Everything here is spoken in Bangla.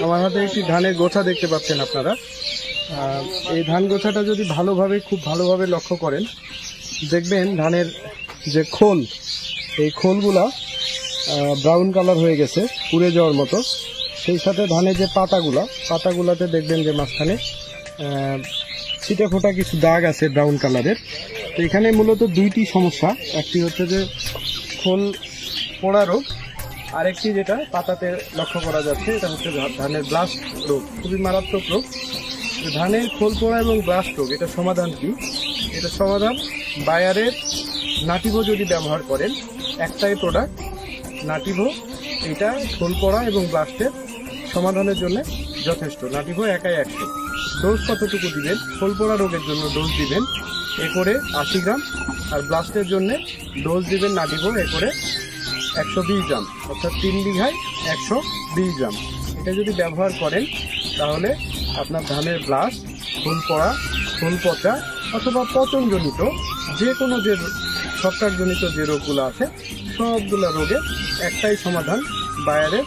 আমার হাতে একটি ধানের গোছা দেখতে পাচ্ছেন আপনারা। এই ধান গোছাটা যদি খুব ভালোভাবে লক্ষ্য করেন, দেখবেন ধানের যে খোল, এই খোলগুলা ব্রাউন কালার হয়ে গেছে, পুড়ে যাওয়ার মতো। সেই সাথে ধানের যে পাতাগুলাতে দেখবেন যে মাঝখানে ছিটে ফোটা কিছু দাগ আছে ব্রাউন কালারের। তো এখানে মূলত দুইটি সমস্যা, একটি হচ্ছে যে খোল পোড়া রোগ, আরেকটি যেটা পাতাতে লক্ষ্য করা যাচ্ছে এটা হচ্ছে ধানের ব্লাস্ট রোগ, খুবই মারাত্মক রোগ। ধানের খোল পোড়া এবং ব্লাস্ট রোগ, এটা সমাধান কি? এটা সমাধান বায়ারের নাটিভো যদি ব্যবহার করেন, একটাই প্রোডাক্ট নাটিভো, এটা খোল পোড়া এবং ব্লাস্টের সমাধানের জন্য যথেষ্ট। নাটিভো একাই 100। ডোজ কতটুকু দিবেন? খোল পোড়া রোগের জন্য ডোজ দিবেন একরে 80 গ্রাম, আর ব্লাস্টের জন্য ডোজ দিবেন নাটিভো একরে 120 গ্রাম, অর্থাৎ 3 বিঘায় 120 গ্রাম। এটা যদি ব্যবহার করেন তাহলে আপনার ধানের ব্লাস্ট, খোল পড়া, খোল পচা অথবা পচনজনিত যে কোনো যে ছত্রাকজনিত যে রোগগুলো আছে সবগুলো রোগের একটাই সমাধান বায়ারের।